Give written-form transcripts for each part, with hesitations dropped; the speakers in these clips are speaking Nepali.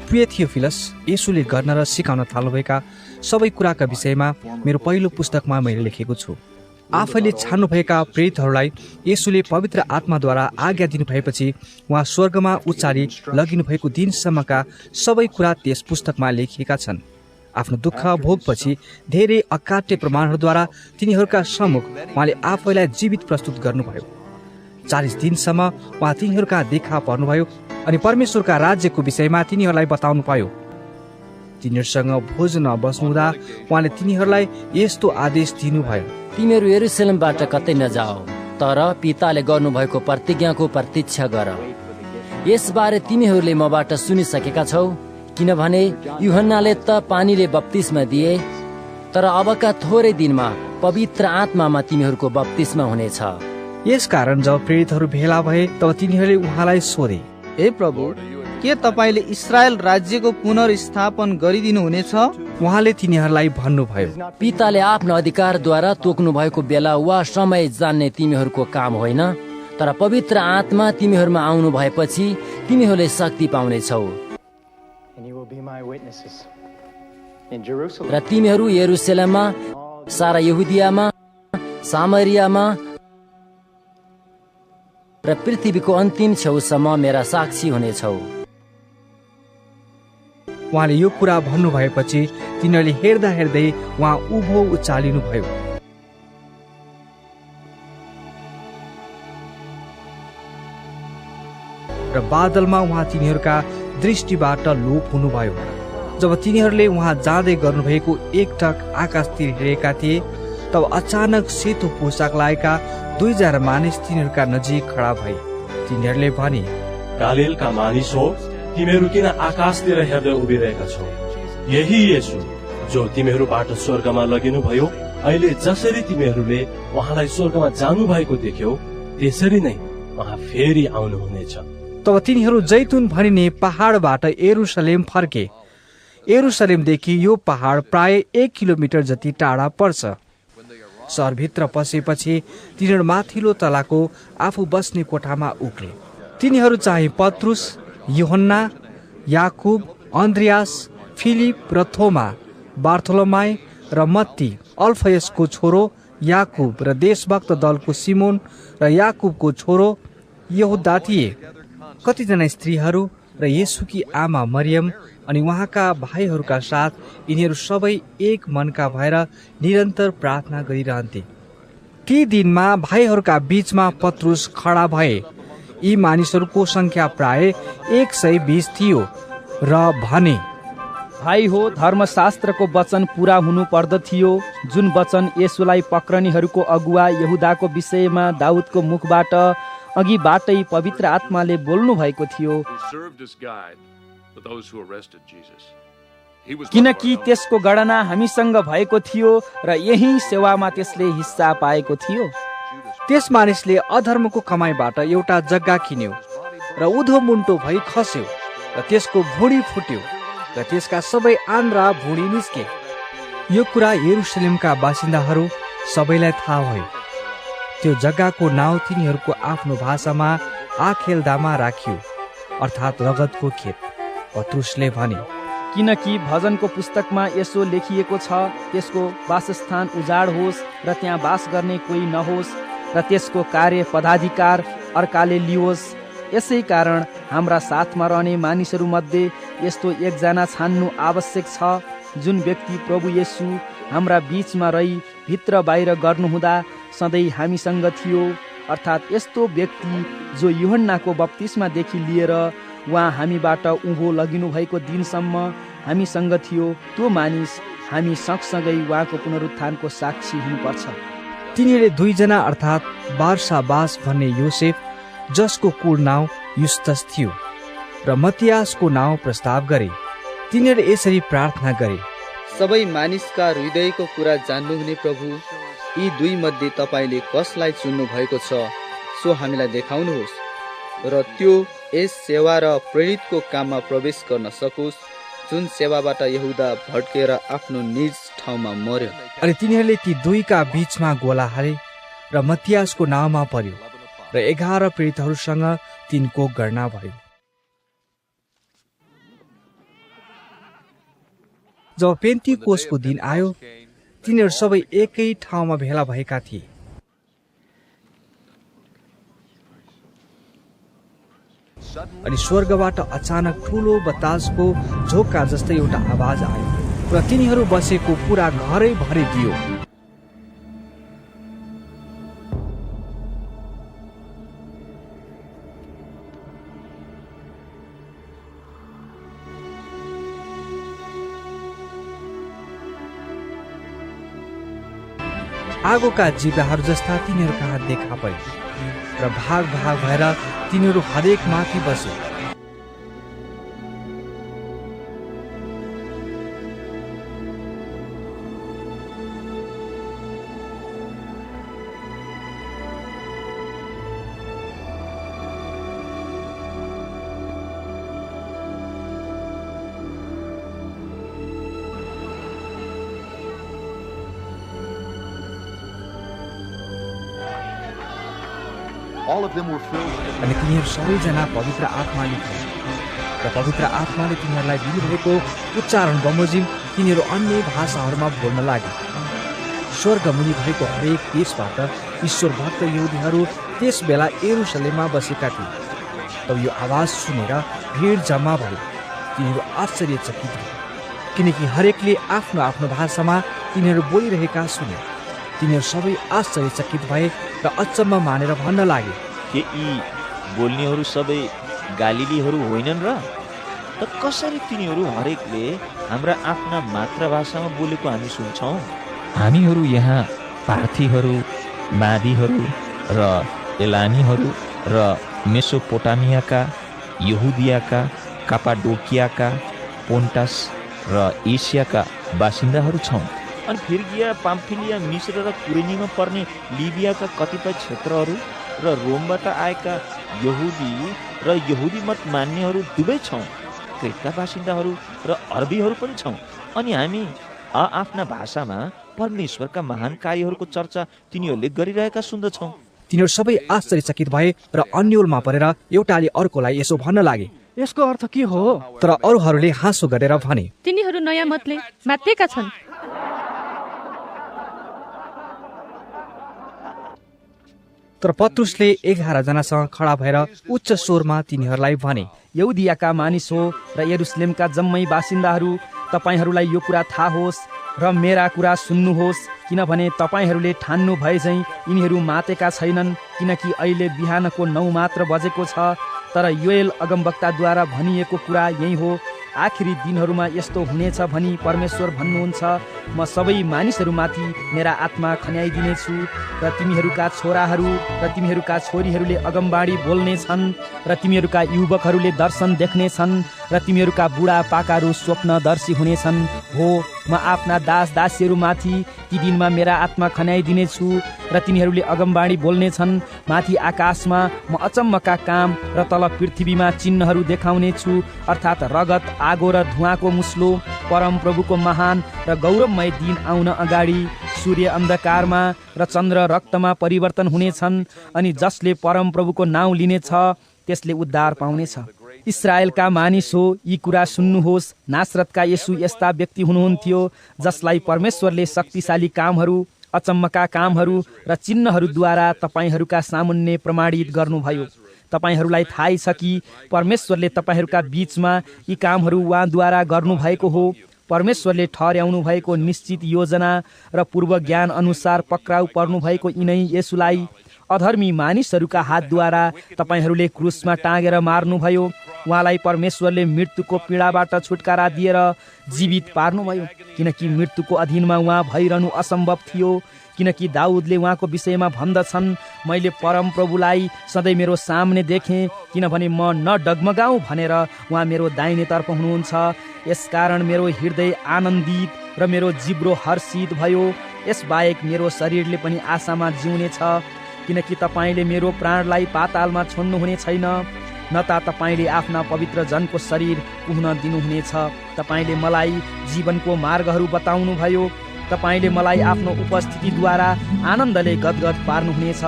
प्रिय थियोफिलस, येशूले गर्न र सिकाउन थाल्नुभएका सबै कुराका विषयमा मेरो पहिलो पुस्तकमा मैले लेखेको छु। आफैले छान्नुभएका प्रेरितहरूलाई येशूले पवित्र आत्माद्वारा आज्ञा दिनुभएपछि उहाँ स्वर्गमा उचाली लगिनुभएको दिनसम्मका सबै कुरा त्यस पुस्तकमा लेखिएका छन्। आफ्नो दुःख भोगपछि धेरै अकाट्य प्रमाणहरूद्वारा तिनीहरूका सम्मुख उहाँले आफैलाई जीवित प्रस्तुत गर्नुभयो। 40 दिनसम्म उहाँ तिनीहरूका देखा पर्नुभयो अनि परमेश्वरका राज्यको विषयमा तिनीहरूलाई बताउनु भयो। तिनीहरूसँग भोजन बस्नुहुँदा उहाँले तिनीहरूलाई यस्तो आदेश दिनुभयो, तिमीहरू यरुशलेमबाट कतै नजाऊ, तर पिताले गर्नुभएको प्रतिज्ञाको प्रतीक्षा गर। यसबारे तिमीहरूले मबाट सुनिसकेका छौ, किनभने यूहन्नाले त पानीले बप्तिस्मा दिए, तर अबका थोरै दिनमा पवित्र आत्मामा तिमीहरूको बप्तिस्मा हुनेछ। यसकारण जब प्रेरितहरू भेला भए तब तिनीहरूले उहाँलाई सोधे, हे प्रभु, के तपाईले इस्रायल राज्यको पुनर्स्थापन गरिदिनु हुनेछ? उहाँले तिनीहरूलाई भन्नुभयो, पिताले आफ्नो अधिकारद्वारा तोक्नु भएको बेला वा समय जान्ने तिमीहरूको काम होइन, तर पवित्र आत्मा तिमीहरूमा आउनु भएपछि तिमीहरूले शक्ति पाउनेछौ र तिमीहरू यरुशलेममा, सारा यहुदियामा, सामरियामा र पृथ्वीको अन्तिम छेउसम्म मेरा साक्षी हुनेछौ। उहाँले यो कुरा भन्नुभएपछि तिनीहरूले हेर्दा हेर्दै उहाँ उभो उचालिनु भयो। र बादलमा उहाँ तिनीहरूका दृष्टिबाट लोप हुनुभयो। जब तिनीहरूले उहाँ जाँदै गर्नुभएको एकटक आकाशतिर हेरेका थिए, तब अचानक सेतो पोसाक लगाएका 2,000 मानिस तिनीहरूका नजिक खडा भए। तिनीहरूले भने, गालिलका मानिस हो, तिमीहरू किन आकाशतिर हेर्दै उभिरहेका छौ? यही येशू जो तिमीहरूबाट स्वर्गमा लगिनु भयो, अहिले जसरी तिमीहरूले उहाँलाई स्वर्गमा जानु भएको देख्यौ, त्यसरी नै उहाँ फेरि आउनुहुनेछ। तब तिनीहरू जैतुन भनिने पहाडबाट यरुशलेम फर्के। यरुशलेमदेखि यो पहाड प्राय 1 किलोमिटर जति टाढा पर्छ। सहरभित्र पसेपछि तिनीहरू माथिल्लो तलाको आफू बस्ने कोठामा उक्ले। तिनीहरू चाहिँ पत्रुस, यूहन्ना, याकुब, अन्द्रियास, फिलिप र थोमा, बार्थोलोमाई र मत्ती, अल्फयसको छोरो याकुब र देशभक्त दलको सिमोन र याकुबको छोरो यहुदा थिए। कतिजना स्त्रीहरू र येशूकी आमा मरियम अनि उहाँका भाइहरूका साथ यिनीहरू सबै एक मनका भएर निरन्तर प्रार्थना गरिरहन्थे। ती दिनमा भाइहरूका बीचमा पत्रुस खडा भए। यी मानिसहरूको संख्या प्राय 120 थियो र भने, भाइ हो, धर्मशास्त्रको वचन पूरा हुनु पर्दथ्यो, जुन वचन येशूलाई पक्रनेहरूको अगुवा यहुदाको विषयमा दाउदको मुखबाट अघिबाटै पवित्र आत्माले बोल्नु भएको थियो। किनकि त्यसको गणना हामीसँग भएको थियो र यही सेवामा त्यसले हिस्सा पाएको थियो। त्यस मानिसले अधर्मको कमाईबाट एउटा जग्गा किन्यो र उधो मुन्टो भई खस्यो र त्यसको भुँडी फुट्यो र त्यसका सबै आन्द्रा भुँडी निस्के। यो कुरा यरुशलेमका बासिन्दाहरू सबैलाई थाहा भयो। त्यो जग्गाको नाउँ तिनीहरूको आफ्नो भाषामा आखेलदामा राखियो, अर्थात् रगतको खेत। पत्रुसले भने, किनकि भजनको पुस्तकमा यसो लेखिएको छ, त्यसको वासस्थान उजाड होस् र त्यहाँ बास गर्ने कोही नहोस् र त्यसको कार्य पदाधिकार अर्काले लियोस्। यसै कारण हाम्रा साथमा रहने मानिसहरूमध्ये यस्तो एकजना छान्नु आवश्यक छ, जुन व्यक्ति प्रभु येशू हाम्रा बीचमा रही भित्र बाहिर गर्नुहुँदा सधैँ हामीसँग थियो, अर्थात् यस्तो व्यक्ति जो यूहन्नाको बप्तिस्मादेखि लिएर उहाँ हामीबाट उँभो लगिनु भएको दिनसम्म हामीसँग थियो। त्यो मानिस हामी सँगसँगै उहाँको पुनरुत्थानको साक्षी हुनुपर्छ। तिनीहरूले 2 जना अर्थात् बारसाबास भन्ने योसेफ, जसको कुल नाउँ युस्तस थियो, र मतियासको नाउँ प्रस्ताव गरे। तिनीहरूले यसरी प्रार्थना गरे, सबै मानिसका हृदयको कुरा जान्नुहुने प्रभु, यी 2 मध्ये तपाईले कसलाई चुन्नु भएको छ, सो हामीलाई देखाउनुहोस्, र त्यो यस सेवा र प्रेरितको काममा प्रवेश गर्न सकोस्, जुन सेवाबाट यहुदा भड्केर आफ्नो निज ठाउँमा मर्यो। अनि तिनीहरूले ती 2 का बीचमा गोला हाले र मतियासको नाउँमा पर्यो र 11 प्रेरितहरूसँग 3 कोख गणना भयो। जब पेन्तिकोसको दिन आयो तिनीहरू सबै एकै ठाउँमा भेला भएका थिए। अनि स्वर्गबाट अचानक ठुलो बतासको झोक्का जस्तै एउटा आवाज आयो र तिनीहरू बसेको पुरा घरै भरिदियो। आगोका जिब्राहरू जस्ता तिनीहरू कहाँ देखा परे र भाग भाग भएर तिनीहरू हरेक माथि बसे। अनि तिनीहरू सबैजना पवित्र आत्माले थिए र पवित्र आत्माले तिनीहरूलाई दिनुभएको उच्चारण बमोजिम तिनीहरू अन्य भाषाहरूमा बोल्न लागे। स्वर्गमुनि भएको हरेक देशबाट ईश्वर भक्त यहुदीहरू त्यस बेला यरुशलेममा बसेका थिए। तब यो आवाज सुनेर भिड जम्मा भयो। तिनीहरू आश्चर्यचकित भए किनकि हरेकले आफ्नो आफ्नो भाषामा तिनीहरू बोलिरहेका सुने। तिनीहरू सबै आश्चर्यचकित भए र अचम्म मानेर भन्न लागे, के यी बोल्नेहरू सबै गालिलीहरू होइनन् र? त कसरी तिनीहरू हरेकले हाम्रा आफ्ना मातृभाषामा बोलेको हामी सुन्छौँ? हामीहरू यहाँ पार्थीहरू, मादीहरू र एलानीहरू र मेसोपोटामियाका, यहुदियाका, कापाडोकियाका, पोन्टस र एसियाका बासिन्दाहरू छौँ। अनि फ्रिगिया, पाम्फिलिया, मिश्र र कुरेनीमा पर्ने लिबियाका कतिपय क्षेत्रहरू र रोमबाट आएका यहुदी र यहुदी मत मान्नेहरू दुवै छौँ। क्रेटका बासिन्दाहरू र अरबीहरू पनि छौँ। अनि हामी आफ्ना भाषामा परमेश्वरका महान कार्यहरूको चर्चा तिनीहरूले गरिरहेका सुन्दछौँ। तिनीहरू सबै आश्चर्यचकित भए र अन्योलमा परेर एउटाले अर्कोलाई यसो भन्न लागे, यसको अर्थ के हो? तर अरूहरूले हाँसो गरेर भने, तिनीहरू नयाँ मतले मात्तेका छन्। तर पत्रुसले 11 जनासँग खडा भएर उच्च स्वरमा तिनीहरूलाई भने, यहुदियाका मानिस हो र यरुशलेमका जम्मै बासिन्दाहरू, तपाईहरूलाई यो कुरा थाहा होस् र मेरा कुरा सुन्नुहोस्, किनभने तपाईहरूले ठान्नु भए झैँ यिनीहरू मातेका छैनन्, किनकि अहिले बिहानको 9 मात्र बजेको छ। तर योएल अगमवक्ताद्वारा भनिएको कुरा यही हो, आखिरी दिनहरूमा यस्तो हुनेछ भनी परमेश्वर भन्नुहुन्छ, म सबै मानिसहरूमाथि मेरा आत्मा खन्याइदिनेछु र तिमीहरूका छोराहरू र तिमीहरूका छोरीहरूले अगमबाडी बोल्नेछन् र तिमीहरूका युवकहरूले दर्शन देख्नेछन् र तिमीहरूका बुढापाकाहरू स्वप्नदर्शी हुनेछन्। हो, म आफ्ना दास दासीहरूमाथि ती दिनमा मेरा आत्मा खन्याइदिनेछु र तिनीहरूले अगमबाडी बोल्नेछन्। माथि आकाशमा म अचम्मका काम र तल पृथ्वीमा चिन्हहरू देखाउनेछु, अर्थात् रगत, आगो र धुवाँको मुस्लो। परमप्रभुको महान र गौरवमय दिन आउन अगाडि सूर्य अन्धकारमा र चन्द्र रक्तमा परिवर्तन हुनेछन्, अनि जसले परमप्रभुको नाउँ लिनेछ त्यसले उद्धार पाउनेछ। इस्राएलका मानिस हो, यी कुरा सुन्नुहोस्, नासरतका येशू यस्ता व्यक्ति हुनुहुन्थ्यो जसलाई परमेश्वरले शक्तिशाली कामहरू, अचम्मका कामहरू र चिन्हहरूद्वारा तपाईहरूका सामुन्ने प्रमाणित गर्नुभयो। तपाईहरूलाई थाहै छ कि परमेश्वरले तपाईहरूका बीचमा यी कामहरू उहाँद्वारा गर्नुभएको हो। परमेश्वरले ठहर्याउनु भएको निश्चित योजना र पूर्व ज्ञान अनुसार पक्राउ पर्नुभएको यिनै येशूलाई अधर्मी मानिसहरूका हातद्वारा तपाईहरूले क्रुसमा टाँगेर मार्नुभयो। उहाँलाई परमेश्वरले मृत्युको पीडाबाट छुटकारा दिएर जीवित पार्नुभयो, किनकि मृत्युको अधीनमा उहाँ भइरहनु असम्भव थियो। किनकि दाउदले उहाँको विषयमा भन्दछन्, मैले परमप्रभुलाई सधैँ मेरो सामने देखेँ, किनभने म न डगमगाउँ भनेर उहाँ मेरो दाहिनेतर्फ हुनुहुन्छ। यसकारण मेरो हृदय आनन्दित र मेरो जिब्रो हर्षित भयो। यसबाहेक मेरो शरीरले पनि आशामा जिउनेछ, किनकि तपाईँले मेरो प्राणलाई पातालमा छोड्नुहुने छैन, न त तपाईँले आफ्ना पवित्र जनको शरीर पुग्न दिनुहुनेछ। तपाईँले मलाई जीवनको मार्गहरू बताउनु भयो। तपाईँले मलाई आफ्नो उपस्थितिद्वारा आनन्दले गदगद पार्नुहुनेछ।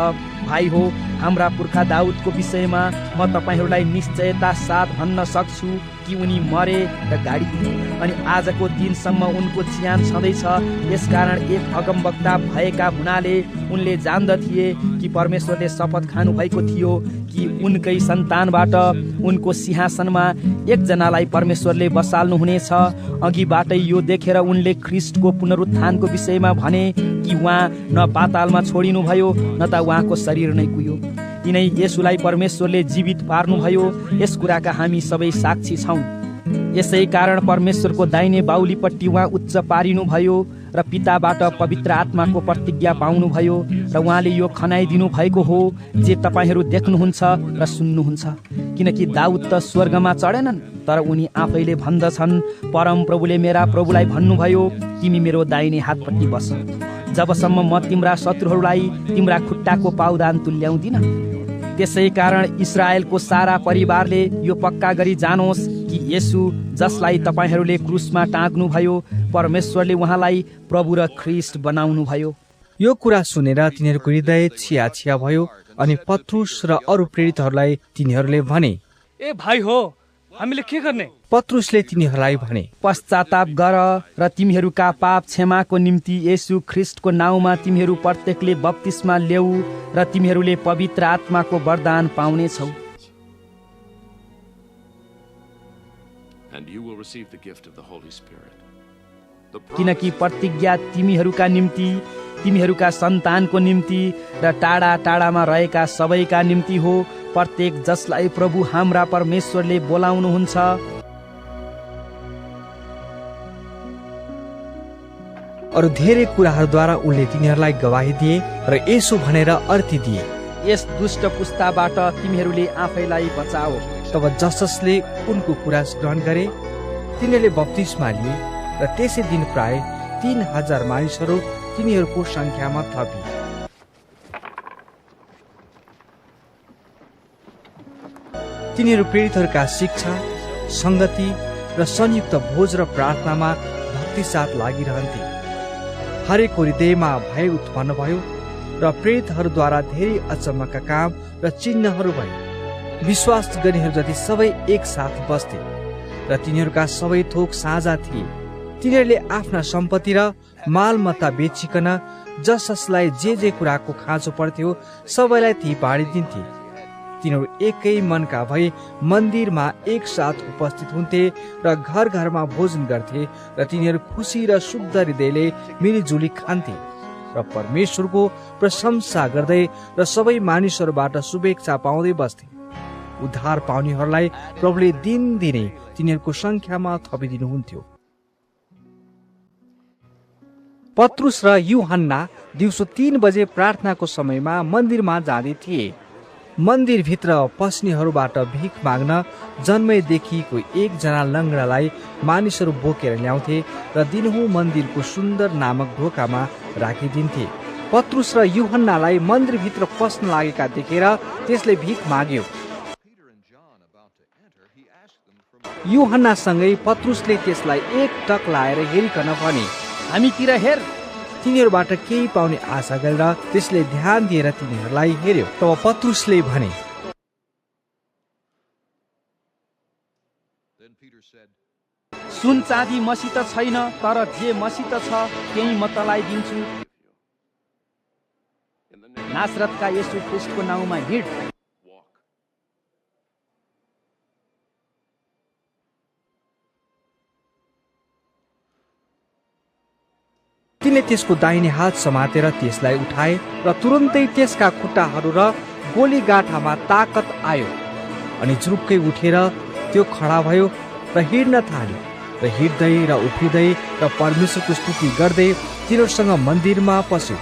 भाइ हो, हाम्रा पुर्खा दाउदको विषयमा म तपाईँहरूलाई निश्चयता साथ भन्न सक्छु कि कि उनी मरे र गाडिदिए अनि आजको दिनसम्म उनको ज्यान छँदैछ। यसकारण एक अगमवक्ता भएका हुनाले उनले जान्दथे कि परमेश्वरले शपथ खानु भएको थियो कि उनकै सन्तानबाट उनको सिंहासनमा एकजनालाई परमेश्वरले बसाल्नुहुनेछ। अघिबाटै यो देखेर उनले ख्रिस्टको पुनरुत्थानको विषयमा भने कि उहाँ न पातालमा छोडिनुभयो न त उहाँको शरीर नै कुयो। यिनै येशूलाई परमेश्वरले जीवित पार्नुभयो। यस कुराका हामी सबै साक्षी छौँ। यसै कारण परमेश्वरको दाहिने बाहुलीपट्टि उहाँ उच्च पारिनुभयो र पिताबाट पवित्र आत्माको प्रतिज्ञा पाउनुभयो र उहाँले यो खनाइदिनु भएको हो जे तपाईँहरू देख्नुहुन्छ र सुन्नुहुन्छ। किनकि दाउद त स्वर्गमा चढेनन्, तर उनी आफैले भन्दछन्, परम प्रभुले मेरा प्रभुलाई भन्नुभयो, तिमी मेरो दाहिने हातपट्टि बस, जबसम्म म तिम्रा शत्रुहरूलाई तिम्रा खुट्टाको पाउदान तुल्याउँदिन। त्यसै कारण इस्राएलको सारा परिवारले यो पक्का गरी जानोस् कि येशू जसलाई तपाईँहरूले क्रुसमा टाँग्नुभयो, परमेश्वरले उहाँलाई प्रभु र ख्रिस्ट बनाउनुभयो। यो कुरा सुनेर तिनीहरूको हृदय छिया भयो अनि पत्रुस र अरू प्रेरितहरूलाई तिनीहरूले भने, ए भाइ हो, हामीले के गर्ने? पत्रुसले तिनीहरूलाई भने, पश्चाताप गर र तिमीहरूका पाप क्षमाको निम्ति येशू ख्रिस्टको नाउँमा तिमीहरू प्रत्येकले बप्तिस्मा ल्याऊ र तिमीहरूले पवित्र आत्माको वरदान पाउनेछौ। किनकि प्रतिज्ञा तिमीहरूका निम्ति, तिमीहरूका सन्तानको निम्ति र टाढा टाढामा रहेका सबैका निम्ति हो, प्रत्येक जसलाई प्रभु हाम्रा परमेश्वरले बोलाउनुहुन्छ। अरू धेरै कुराहरूद्वारा उनले तिनीहरूलाई गवाही दिए र यसो भनेर अर्थी दिए, यस दुष्ट पुस्ताबाट तिमीहरूले आफैलाई बचाओ। तब जसजसले उनको कुरा ग्रहण गरे तिनीहरूले बप्तिस्मा लिए र त्यसै दिन प्राय 3000 मानिसहरू तिनीहरूको संख्यामा थपी। तिनीहरू प्रेरितहरूका शिक्षा, संगति र संयुक्त भोज र प्रार्थनामा भक्ति साथ लागिरहन्थे। हरेक हृदयमा भय उत्पन्न भयो र प्रेरितहरूद्वारा धेरै अचम्मका काम र चिन्हहरू भए। विश्वास गर्नेहरू जति सबै एक साथ बस्थे र तिनीहरूका सबै थोक साझा थिए। तिनीहरूले आफ्ना सम्पत्ति र मालमत्ता बेचिकन जसजसलाई जे कुराको खाँचो पर्थ्यो सबैलाई ती बाँडिदिन्थे। तिनीहरू एकै मनका भई मन्दिरमा एकसाथ उपस्थित हुन्थे र घर घरमा भोजन गर्थे र तिनीहरू खुसी र शुद्ध हृदयले मिलिजुली खान्थे र परमेश्वरको प्रशंसा गर्दै र सबै मानिसहरूबाट शुभेच्छा पाउँदै बस्थे। उद्धार पाउनेहरूलाई प्रभुले दिनदिनै तिनीहरूको संख्यामा थपिदिनुहुन्थ्यो। पत्रुस र यूहन्ना दिउँसो 3 बजे प्रार्थनाको समयमा मन्दिरमा जाँदै थिए। मन्दिरभित्र पस्नेहरूबाट भिख माग्न जन्मैदेखिको एकजना लङ्गडालाई मानिसहरू बोकेर ल्याउँथे र दिनहुँ मन्दिरको सुन्दर नामक ढोकामा राखिदिन्थे। पत्रुस र यूहन्नालाई मन्दिरभित्र पस्न लागेका देखेर त्यसले भिख माग्यो। यूहन्नासँगै पत्रुसले त्यसलाई एक टक लाएर हेरिकन भने, हामीतिर हेर। तिनीहरूबाट केही पाउने आशा गरेर त्यसले ध्यान दिएर तिनीहरूलाई हेर्यो। तब पत्रुसले भने, सुन चाँदी मसित छैन, तर जे मसित छ त्यही म तँलाई दिन्छु। नासरतका येशू ख्रिस्टको नाउँमा हिँड। तिनले त्यसको दाहिने हात समातेर त्यसलाई उठाए र तुरुन्तै त्यसका खुट्टाहरू र गोलीगाठामा ताकत आयो अनि जुरुक्कै उठेर त्यो खडा भयो र हिँड्न थाल्यो र हिँड्दै र उफ्रिँदै र परमेश्वरको स्तुति गर्दै तिनीहरूसँग मन्दिरमा पस्यो।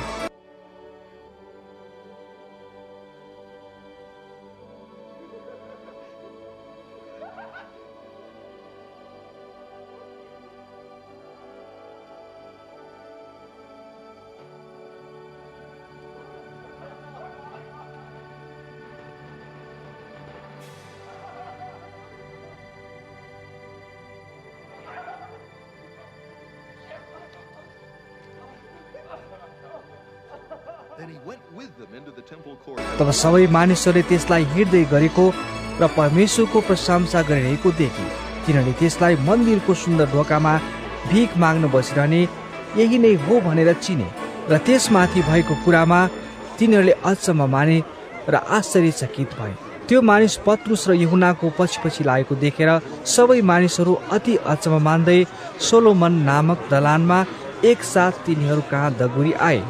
तब सबै मानिसहरूले त्यसलाई हिँड्दै गरेको र परमेश्वरको प्रशंसा गरिरहेको देखे। तिनीहरूले त्यसलाई मन्दिरको सुन्दर ढोकामा भिख माग्न बसिरहने यही नै हो भनेर चिने र त्यसमाथि भएको कुरामा तिनीहरूले अचम्म माने र आश्चर्यचकित भए। त्यो मानिस पत्रुस र यूहन्नाको पछि लागेको देखेर सबै मानिसहरू अति अचम्म मान्दै सोलोमन नामक दलानमा एकसाथ तिनीहरू कहाँ दगुरी आए।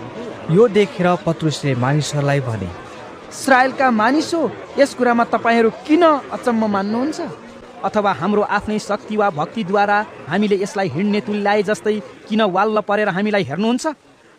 यो देखेर पत्रुसले मानिसहरूलाई भने, इस्राएलका मानिस हो, यस कुरामा तपाईहरू किन अचम्म मान्नुहुन्छ? अथवा हाम्रो आफ्नै शक्ति वा भक्तिद्वारा हामीले यसलाई हिँड्ने तुल्याए जस्तै किन वाल्ल परेर हामीलाई हेर्नुहुन्छ?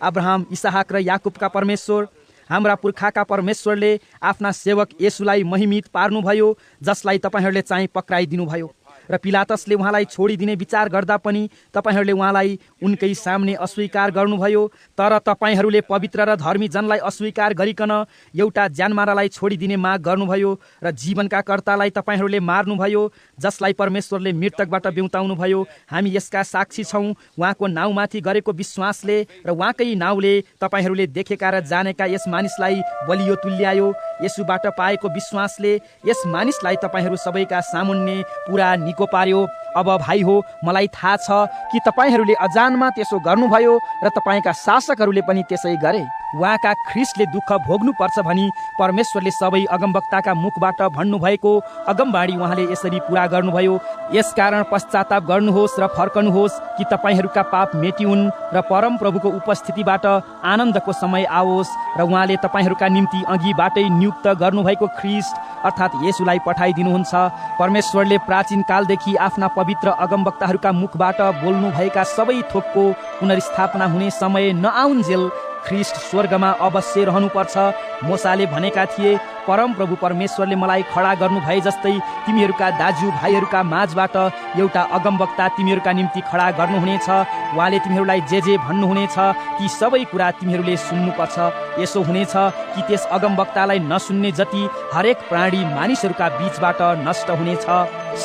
अब्राहम, इसहाक र याकुबका परमेश्वर, हाम्रा पुर्खाका परमेश्वरले आफ्ना सेवक येशूलाई महिमित पार्नुभयो, जसलाई तपाईहरूले चाहिँ पक्राइदिनु भयो। र पिलातसले उहाँलाई छोडिदिने विचार गर्दा पनि तपाईहरूले उहाँलाई उनकै सामने अस्वीकार गर्नुभयो। तर तपाईहरूले पवित्र र धर्मी जनलाई अस्वीकार गरिकन एउटा ज्यानमारालाई छोडिदिने माग गर्नुभयो र जीवनका कर्तालाई तपाईहरूले मार्नुभयो, जसलाई परमेश्वरले मृतकबाट बिउताउनुभयो। हामी यसका साक्षी छौँ। उहाँको नाउँमाथि गरेको विश्वासले र उहाँकै नाउँले तपाईहरूले देखेका र जानेका यस मानिसलाई बलियो तुल्यायो। यसुबाट पाएको विश्वासले यस मानिसलाई तपाईहरू सबैका सामुन्ने पुरा निको पार्यो। अब भाइ हो, मलाई थाहा छ कि तपाईहरूले अजानमा त्यसो गर्नुभयो र तपाईँका शासकहरूले पनि त्यसै गरे। उहाँका ख्रिस्टले दुःख भोग्नुपर्छ भनी परमेश्वरले सबै अगमवक्ताका मुखबाट भन्नुभएको अगमबाणी उहाँले यसरी पुरा गर्नुभयो। यसकारण पश्चाताप गर्नुहोस् र फर्कनुहोस् कि तपाईँहरूका पाप मेटिउन् र परम प्रभुको उपस्थितिबाट आनन्दको समय आओस् र उहाँले तपाईँहरूका निम्ति अघिबाटै नियुक्त गर्नुभएको ख्रिस्ट अर्थात् येशूलाई पठाइदिनुहुन्छ। परमेश्वरले प्राचीन कालदेखि आफ्ना पवित्र अगमवक्ताहरूका मुखबाट बोल्नुभएका सबै थोकको पुनर्स्थापना हुने समय नआउन्जेल ख्रिस्ट स्वर्गमा अवश्य रहनुपर्छ। मोसाले भनेका थिए, परम प्रभु परमेश्वरले मलाई खडा गर्नु भए जस्तै तिमीहरूका दाजुभाइहरूका माझबाट एउटा अगमवक्ता तिमीहरूका निम्ति खडा गर्नुहुनेछ। उहाँले तिमीहरूलाई जे भन्नुहुनेछ ती सबै कुरा तिमीहरूले सुन्नुपर्छ। यसो हुनेछ कि त्यस अगमवक्तालाई नसुन्ने जति हरेक प्राणी मानिसहरूका बीचबाट नष्ट हुनेछ।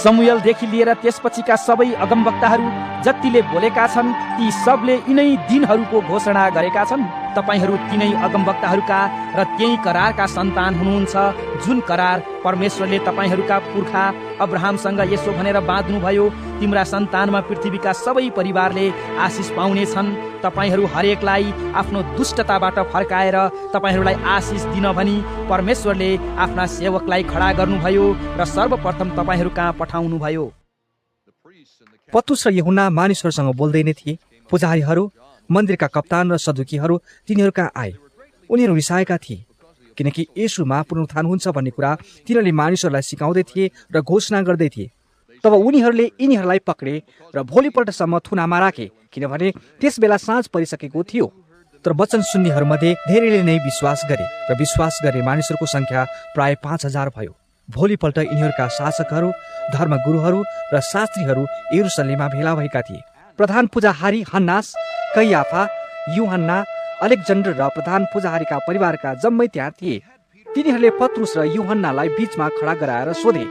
समुएलदेखि लिएर त्यसपछिका सबै अगमवक्ताहरू जतिले बोलेका छन् ती सबले यिनै दिनहरूको घोषणा गरेका छन्। तपाईहरू तिनै अगमवक्ताहरूका र त्यही करारका सन्तान हुनुहुन्छ, जुन करार परमेश्वरले तपाईहरूका पुर्खा अब्राहमसँग यसो भनेर बाँध्नुभयो, तिम्रा सन्तानमा पृथ्वीका सबै परिवारले आशिष पाउनेछन्। तपाईहरू हरेकलाई आफ्नो दुष्टताबाट फर्काएर तपाईहरूलाई आशिष दिन भनी परमेश्वरले आफ्ना सेवकलाई खडा गर्नुभयो र सर्वप्रथम तपाईहरू कहाँ पठाउनुभयो। पत्रुस र यूहन्ना मानिसहरूसँग बोल्दै नै थिए। पुजारीहरू, मन्दिरका कप्तान र सदुकीहरू तिनीहरू कहाँ आए। उनीहरू रिसाएका थिए किनकि येशूमा पुनरुत्थान हुन्छ भन्ने कुरा तिनीहरूले मानिसहरूलाई सिकाउँदै थिए र घोषणा गर्दै थिए। तब उनीहरूले यिनीहरूलाई पक्रे र भोलिपल्टसम्म थुनामा राखे, किनभने त्यस बेला साँझ परिसकेको थियो। तर वचन सुन्नेहरूमध्ये धेरैले नै विश्वास गरे र विश्वास गर्ने मानिसहरूको संख्या प्राय 5,000 भयो। भोलिपल्ट यिनीहरूका शासकहरू, धर्मगुरुहरू र शास्त्रीहरू यरुशलेममा भेला भएका थिए। प्रधान पुजाहारी हन्नास, कैयाफा, यूहन्ना, अलेक्जेन्डर र प्रधान पुजाहारीका परिवारका जम्मै त्यहाँ थिए। तिनीहरूले पत्रुस र यूहन्नालाई बीचमा खडा गराएर सोधे,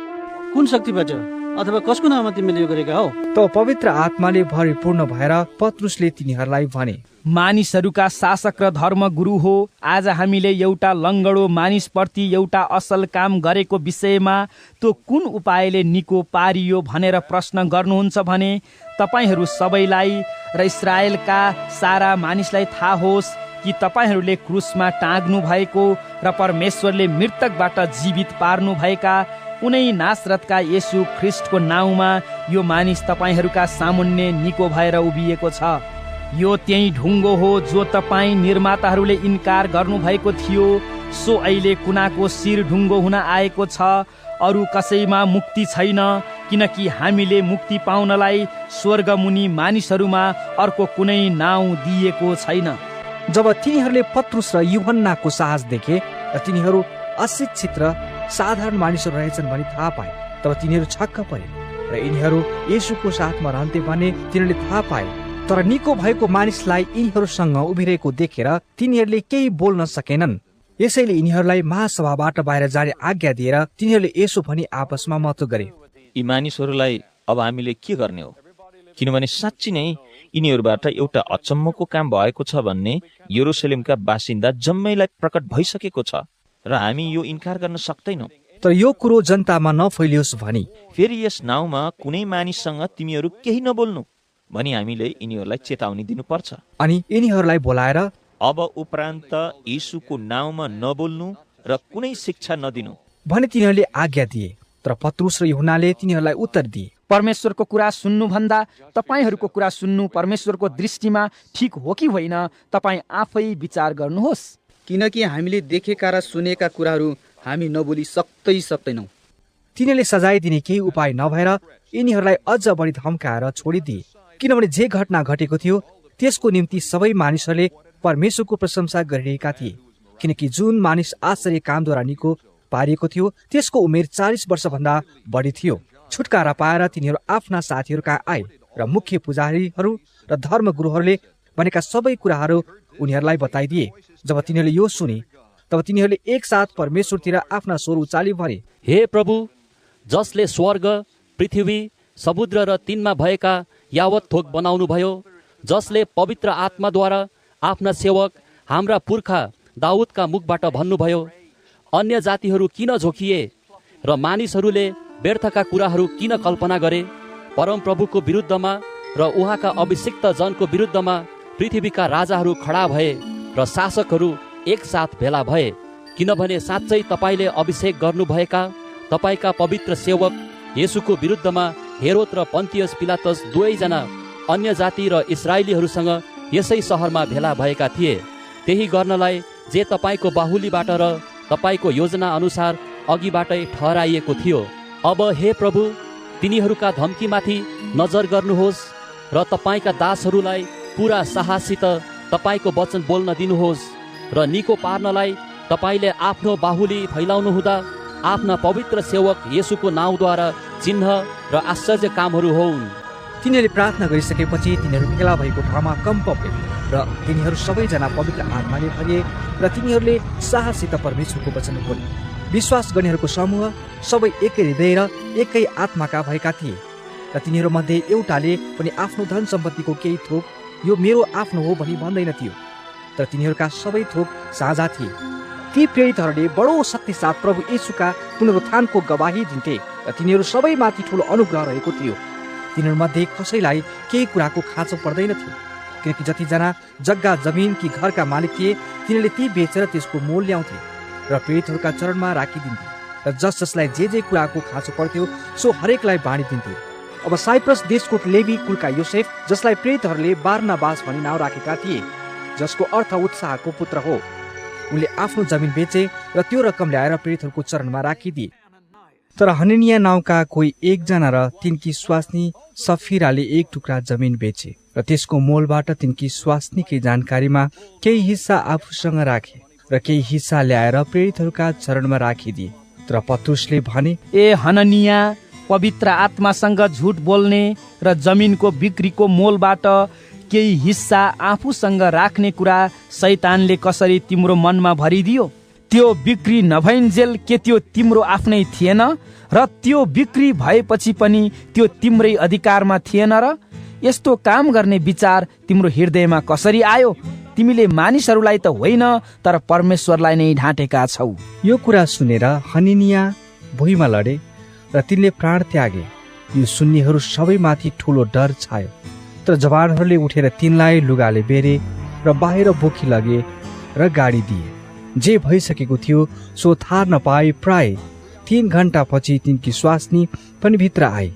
कुन शक्तिबाट अथवा कसको नाममा तिमीले यो गरेका हौ? तब पवित्र आत्माले भरिपूर्ण भएर पत्रुसले तिनीहरूलाई भने, मानिसहरूका शासक र धर्मगुरु हो, आज हामीले एउटा लङ्गडो मानिसप्रति एउटा असल काम गरेको विषयमा त्यो कुन उपायले निको पारियो भनेर प्रश्न गर्नुहुन्छ भने तपाईहरू सबैलाई र इस्राएलका सारा मानिसलाई थाहा होस् कि तपाईहरूले क्रुसमा टाँग्नु भएको र परमेश्वरले मृतकबाट जीवित पार्नु भएका उनै नासरतका येशू ख्रिस्टको नाउँमा यो मानिस तपाईहरूका सामुन्ने निको भएर उभिएको छ। यो त्यही ढुङ्गो हो जो तपाईँ निर्माताहरूले इन्कार गर्नुभएको थियो, सो अहिले कुनाको शिर ढुङ्गो हुन आएको छ। अरू कसैमा मुक्ति छैन, किनकि हामीले मुक्ति पाउनलाई स्वर्गमुनि मानिसहरूमा अर्को कुनै नाउँ दिएको छैन। जब तिनीहरूले पत्रुस र यूहन्नाको साहस देखे र तिनीहरू अशिक्षित र साधारण मानिसहरू रहेछन् भनी थाहा पाए, तब तिनीहरू छक्क परे र यिनीहरू येशूको साथमा रहन्थे भन्ने तिनीहरूले थाहा पाए। तर निको भएको मानिसलाई यिनीहरूसँग उभिरहेको देखेर तिनीहरूले केही बोल्न सकेनन्। यसैले यिनीहरूलाई महासभाबाट बाहिर जाने आज्ञा दिएर तिनीहरूले यसो भनी आपसमा मतो गरे, यी मानिसहरूलाई अब हामीले के गर्ने हो? किनभने साँच्ची नै यिनीहरूबाट एउटा अचम्मको काम भएको छ भन्ने यरुशलेमका बासिन्दा जम्मैलाई प्रकट भइसकेको छ र हामी यो इन्कार गर्न सक्दैनौँ। तर यो कुरो जनतामा नफैलियोस् भनी। फेरि यस नाउँमा कुनै मानिससँग तिमीहरू केही नबोल्नु भनी हामीले यिनीहरूलाई चेतावनी दिनुपर्छ। अनि यिनीहरूलाई बोलाएर अब उपरान्त यीशुको नाउँमा नबोल्नु र कुनै शिक्षा नदिनु भने तिनीहरूले आज्ञा दिए। तर पत्रुस र यूहन्नाले तिनीहरूलाई उत्तर दिए, परमेश्वरको कुरा सुन्नुभन्दा तपाईँहरूको कुरा सुन्नु परमेश्वरको दृष्टिमा ठिक हो कि होइन, तपाईँ आफै विचार गर्नुहोस्। किनकि हामीले देखेका र सुनेका कुराहरू हामी नबोली सक्दैनौँ। तिनीहरूले सजाय दिने केही उपाय नभएर यिनीहरूलाई अझ बढी धम्काएर छोडिदिए, किनभने जे घटना घटेको थियो त्यसको निम्ति सबै मानिसहरूले परमेश्वरको प्रशंसा गरिरहेका थिए। किनकि जुन मानिस आश्चर्य कामद्वारा निको पारिएको थियो त्यसको उमेर 40 वर्षभन्दा बढी थियो। छुटकारा पाएर तिनीहरू आफ्ना साथीहरू कहाँ आए र मुख्य पुजारीहरू र धर्मगुरुहरूले भनेका सबै कुराहरू उनीहरूलाई बताइदिए। जब तिनीहरूले यो सुने तब तिनीहरूले एकसाथ परमेश्वरतिर आफ्ना स्वर उचाली भने, हे प्रभु, जसले स्वर्ग, पृथ्वी, समुद्र र तिनमा भएका यावत थोक बनाउनु भयो, जसले पवित्र आत्माद्वारा आफ्ना सेवक हाम्रा पुर्खा दाउदका मुखबाट भन्नुभयो, अन्य जातिहरू किन झोकिए र मानिसहरूले व्यर्थका कुराहरू किन कल्पना गरे। परमप्रभुको विरुद्धमा र उहाँका अभिषिक्त जनको विरुद्धमा पृथ्वीका राजाहरू खडा भए र शासकहरू एकसाथ भेला भए। किनभने साँच्चै तपाईँले अभिषेक गर्नुभएका तपाईँका पवित्र सेवक येशूको विरुद्धमा हेरोद र पन्तियस पिलातस दुवैजना अन्य जाति र इस्राएलीहरूसँग यसै सहरमा भेला भएका थिए। त्यही गर्नलाई जे तपाईँको बाहुलीबाट र तपाईँको योजना अनुसार अघिबाटै ठहराइएको थियो। अब हे प्रभु, तिनीहरूका धम्कीमाथि नजर गर्नुहोस् र तपाईँका दासहरूलाई पुरा साहससित तपाईँको वचन बोल्न दिनुहोस् र निको पार्नलाई तपाईँले आफ्नो बाहुली फैलाउनु हुँदा आफ्ना पवित्र सेवक येशूको नाउँद्वारा चिन्ह र आश्चर्य कामहरू होउन्। तिनीहरूले प्रार्थना गरिसकेपछि तिनीहरू भेला भएको ठाउँमा कम्प भए र तिनीहरू सबैजना पवित्र आत्माले भरिए र तिनीहरूले साहससित परमेश्वरको वचन बोले। विश्वास गर्नेहरूको समूह सबै एकै हृदय र एकै आत्माका भएका थिए र तिनीहरू मध्ये एउटाले पनि आफ्नो धन सम्पत्तिको केही थोक यो मेरो आफ्नो हो भनी भन्दैन थियो, तर तिनीहरूका सबै थोक साझा थिए। ती प्रेरितहरूले बडो शक्ति साथ प्रभु येशूका पुनरुत्थानको गवाही दिन्थे र तिनीहरू सबैमाथि ठुलो अनुग्रह रहेको थियो। तिनीहरू मध्ये कसैलाई केही कुराको खाँचो पर्दैन थियो, किनकि जतिजना जग्गा जमिन कि घरका मालिक थिए तिनीहरूले ती बेचेर त्यसको मोल ल्याउँथे र प्रेरितहरूका चरणमा राखिदिन्थे र जस जसलाई जे कुराको खाँचो पर्थ्यो सो हरेकलाई बाँडिदिन्थे। अब साइप्रस देशको लेवी कुलका योसेफ, जसलाई प्रेरितहरूले बारनाबास भनी नाउँ राखेका थिए, जसको अर्थ उत्साहको पुत्र हो, उनले आफ्नो जमिन बेचे र त्यो रकम ल्याएर प्रेरितहरूको चरणमा राखिदिए। तर हननिया नाउँका कोही एकजना र तिनकी स्वास्नी सफिराले एक टुक्रा जमिन बेचे र त्यसको मोलबाट तिनकी स्वास्नीकै जानकारीमा केही हिस्सा आफूसँग राखे र केही हिस्सा ल्याएर प्रेरितहरूका चरणमा राखिदिए। तर पत्रुसले भने, ए हननिया, पवित्र आत्मासँग झुट बोल्ने र जमिनको बिक्रीको मोलबाट केही हिस्सा आफूसँग राख्ने कुरा शैतानले कसरी तिम्रो मनमा भरिदियो? त्यो बिक्री नभइन्जेल के त्यो तिम्रो आफ्नै थिएन र त्यो बिक्री भएपछि पनि त्यो तिम्रै अधिकारमा थिएन र? यस्तो काम गर्ने विचार तिम्रो हृदयमा कसरी आयो? तिमीले मानिसहरूलाई त होइन तर परमेश्वरलाई नै ढाँटेका छौ। यो कुरा सुनेर हननिया भुइँमा लडे र तिनले प्राण त्यागे। यो सुन्नेहरू सबैमाथि ठुलो डर छायो। तर जवानहरूले उठेर तिनलाई लुगाले बेरे र बाहिर बोकी लगे र गाडी दिए। जे भइसकेको थियो सो थाहा नपाए प्राय 3 घण्टापछि तिनकी स्वास्नी पनि भित्र आए।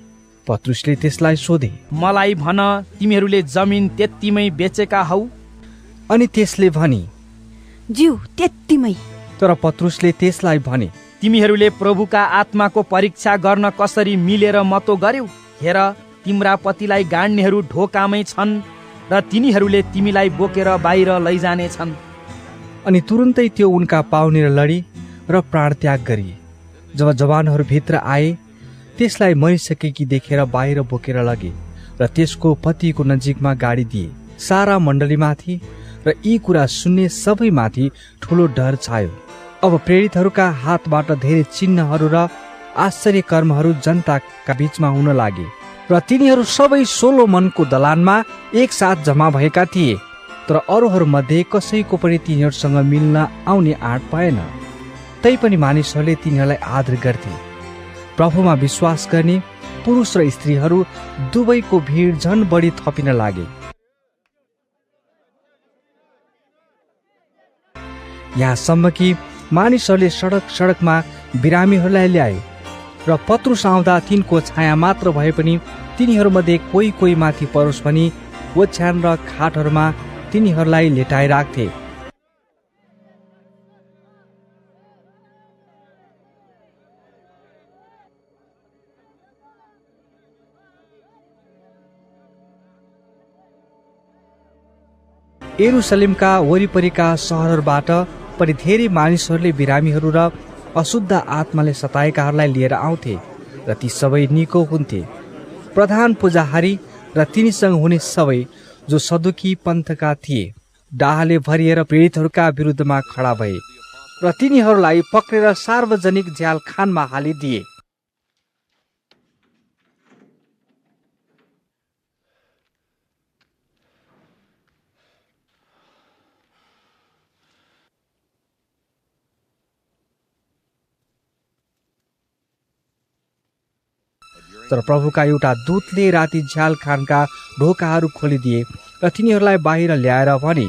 पत्रुसले त्यसलाई सोधे, मलाई भन, तिमीहरूले जमिन त्यतिमै बेचेका हौ? अनि त्यसले भनी, ज्यू त्यतिमै। तर पत्रुसले त्यसलाई भने, तिमीहरूले प्रभुका आत्माको परीक्षा गर्न कसरी मिलेर मतो गर्यौ? हेर, तिम्रा पतिलाई गाड्नेहरू ढोकामै छन् र तिनीहरूले तिमीलाई बोकेर बाहिर लैजाने छन्। अनि तुरुन्तै त्यो उनका पाउनेर लडी र प्राण त्याग गरिए। जब जवानहरू भित्र आए त्यसलाई मरिसकेकी देखेर बाहिर बोकेर लगे र त्यसको पतिको नजिकमा गाडी दिए। सारा मण्डलीमाथि र यी कुरा सुन्ने सबैमाथि ठुलो डर छायो। अब प्रेरितहरूका हातबाट धेरै चिन्हहरू र आश्चर्य कर्महरू जनताका बीचमा हुन लागे र तिनीहरू सबै सोलोमनको दलानमा एकसाथ जम्मा भएका थिए। तर अरूहरू मध्ये कसैको पनि तिनीहरूसँग मिल्न आउने आँट पाएन। तैपनि मानिसहरूले तिनीहरूलाई आदर गर्थे। प्रभुमा विश्वास गर्ने पुरुष र स्त्रीहरू दुवैको भिड झन बढी थपिन लागे। यहाँसम्म कि मानिसहरूले सडक सडकमा बिरामीहरूलाई ल्याए र पत्रुस आउँदा तिनको छाया मात्र भए पनि तिनीहरूमध्ये कोही कोही माथि परोस् भनी ओछ्यान र खाटहरूमा तिनीहरूलाई लेटाइराख्थे। यरुशलेमका वरिपरिका सहरहरूबाट पनि धेरै मानिसहरूले बिरामीहरू र अशुद्ध आत्माले सताएकाहरूलाई लिएर आउँथे र ती सबै निको हुन्थे। प्रधान पुजाहारी र तिनीसँग हुने सबै जो सदुकी पन्थका थिए डाहाले भरिएर पीडितहरूका विरुद्धमा खडा भए र तिनीहरूलाई पक्रेर सार्वजनिक झ्यालखानमा हालिदिए। तर प्रभुका एउटा दूतले राति झ्यालखानका ढोकाहरू खोलिदिए र तिनीहरूलाई बाहिर ल्याएर भने,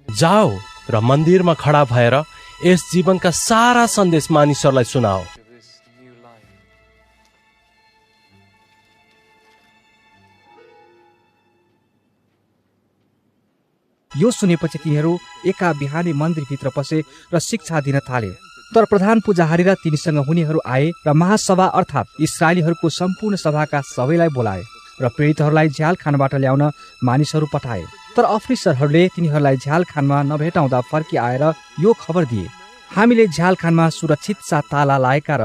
जाओ र मन्दिरमा खडा भएर यस जीवनका सारा सन्देश मानिसहरूलाई सुनाओ। यो सुनेपछि तिनीहरू एका बिहानै मन्दिरभित्र पसे र शिक्षा दिन थाले। तर प्रधान पुजाहारी र तिनीसँग हुनेहरू आए र महासभा अर्थात् इस्राएलीहरूको सम्पूर्ण सभाका सबैलाई बोलाए र पीडितहरूलाई झ्यालखानबाट ल्याउन मानिसहरू पठाए। तर अफिसरहरूले तिनीहरूलाई झ्यालखानमा नभेटाउँदा फर्किआएर यो खबर दिए, हामीले झ्यालखानमा सुरक्षित साथ ताला लाएका र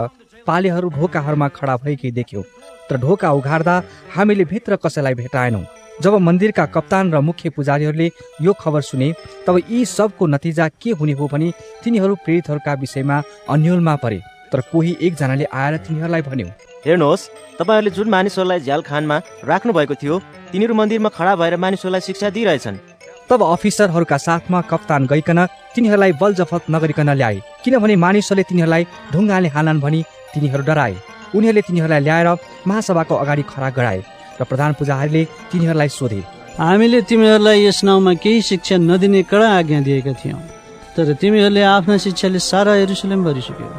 पालेहरू ढोकाहरूमा खडा भएकै देख्यौं, तर ढोका उघार्दा हामीले भित्र कसैलाई भेटाएनौं। जब मन्दिरका कप्तान र मुख्य पुजारीहरूले यो खबर सुने तब यी सबको नतिजा के हुने हो भनी तिनीहरू पीडितहरूका विषयमा अन्योलमा परे। तर कोही एकजनाले आएर तिनीहरूलाई भन्यो, हेर्नुहोस्, तपाईहरूले जुन मानिसहरूलाई झ्यालखानमा राख्नु भएको थियो तिनीहरू मन्दिरमा खडा भएर मानिसहरूलाई शिक्षा दिइरहेछन्। तब अफिसरहरूका साथमा कप्तान गइकन तिनीहरूलाई बलजफत नगरिकन ल्याए, किनभने मानिसहरूले तिनीहरूलाई ढुङ्गाले हालन् भनी तिनीहरू डराए। उनीहरूले तिनीहरूलाई ल्याएर महासभाको अगाडि खडा गराए र प्रधान पुजारीले तिनीहरूलाई सोधे, हामीले तिमीहरूलाई यस नाउँमा केही शिक्षा नदिने कडा आज्ञा दिएका थियौँ, तर तिमीहरूले आफ्ना शिक्षाले सारा यरुशलेम भरिसक्यो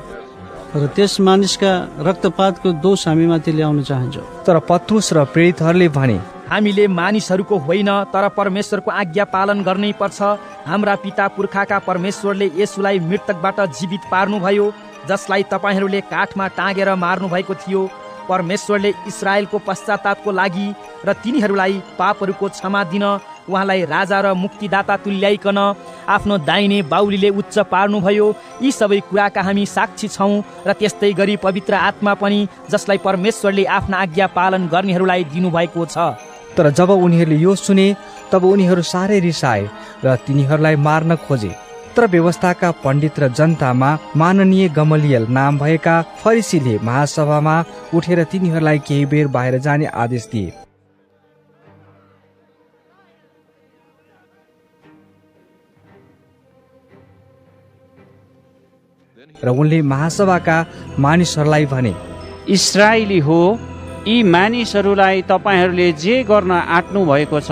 र त्यस मानिसका रक्तपातको दोष हामीमाथि ल्याउन चाहन्छौ। तर पत्रुस र पीडितहरूले भने, हामीले मानिसहरूको होइन तर परमेश्वरको आज्ञा पालन गर्नै पर्छ। हाम्रा पिता पुर्खाका परमेश्वरले येशूलाई मृतकबाट जीवित पार्नुभयो, जसलाई तपाईँहरूले काठमा टाँगेर मार्नु भएको थियो। परमेश्वरले इस्राएलको पश्चातापको लागि र तिनीहरूलाई पापहरूको क्षमा दिन उहाँलाई राजा र मुक्तिदाता तुल्याइकन आफ्नो दाहिने बाहुलीले उच्च पार्नुभयो। यी सबै कुराका हामी साक्षी छौँ र त्यस्तै गरी पवित्र आत्मा पनि, जसलाई परमेश्वरले आफ्ना आज्ञा पालन गर्नेहरूलाई दिनुभएको छ। तर जब उनीहरूले यो सुने तब उनीहरू साह्रै रिसाए र तिनीहरूलाई मार्न खोजे। तर व्यवस्थाका पण्डित र जनतामा माननीय गमलियल नाम भएका फरिसीले महासभामा उठेर तिनीहरूलाई केही बेर बाहिर जाने आदेश दिए। र उनले महासभाका मानिसहरूलाई भने, इस्राएली हो, यी मानिसहरूलाई तपाईहरूले जे गर्न आँट्नु भएको छ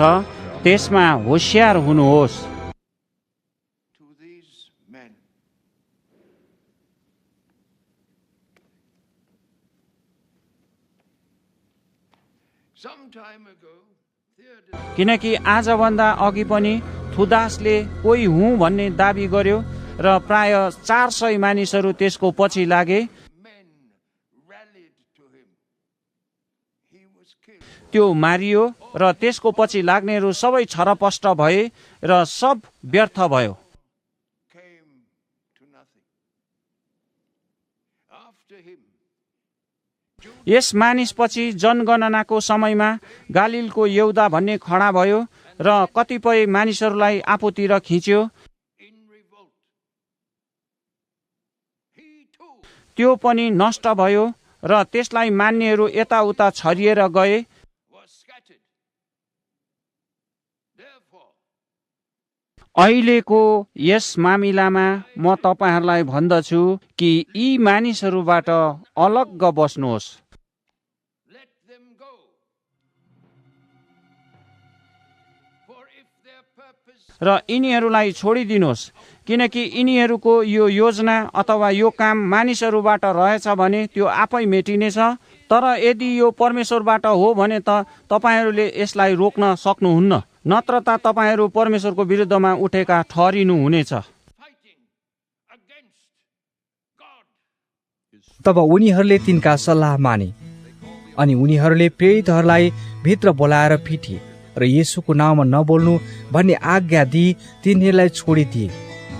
त्यसमा होशियार हुनुहोस्। किनकि आजभन्दा अघि पनि थुदासले कोही हुँ भन्ने दाबी गर्यो र प्राय 400 मानिसहरू त्यसको पछि लागे। त्यो मारियो र त्यसको पछि लाग्नेहरू सबै छरपष्ट भए र सब व्यर्थ भयो। यस मानिसपछि जनगणनाको समयमा गालिलको यहुदा भन्ने खडा भयो र कतिपय मानिसहरूलाई आफूतिर खिच्यो। त्यो पनि नष्ट भयो र त्यसलाई मान्नेहरू यताउता छरिएर गए। अहिलेको यस मामिलामा म तपाईहरूलाई भन्दछु कि यी मानिसहरूबाट अलग्ग बस्नुहोस्। र यिनीहरूलाई छोडिदिनुहोस्, किनकि यिनीहरूको यो योजना अथवा यो काम मानिसहरूबाट रहेछ भने त्यो आफै मेटिनेछ। तर यदि यो परमेश्वरबाट हो भने त तपाईहरूले यसलाई रोक्न सक्नुहुन्न, नत्र त तपाईहरू परमेश्वरको विरुद्धमा उठेका ठहरिनु हुनेछ। तब उनीहरूले तिनका सल्लाह माने अनि उनीहरूले प्रेरितहरूलाई भित्र बोलाएर पिटे र येशूको नाउँमा नबोल्नु भन्ने आज्ञा दिई तिनीहरूलाई छोडिदिए।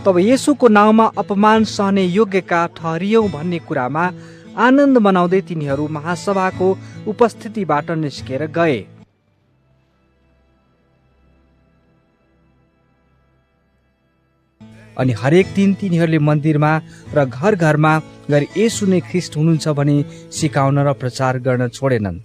तब येशूको नाउँमा अपमान सहने योग्यका ठहरियौं भन्ने कुरामा आनन्द मनाउँदै तिनीहरू महासभाको उपस्थितिबाट निस्केर गए। अनि हरेक दिन तिनीहरूले मन्दिरमा र घर घरमा गरी येशू नै ख्रिस्ट हुनुहुन्छ भनी सिकाउन र प्रचार गर्न छोडेनन्।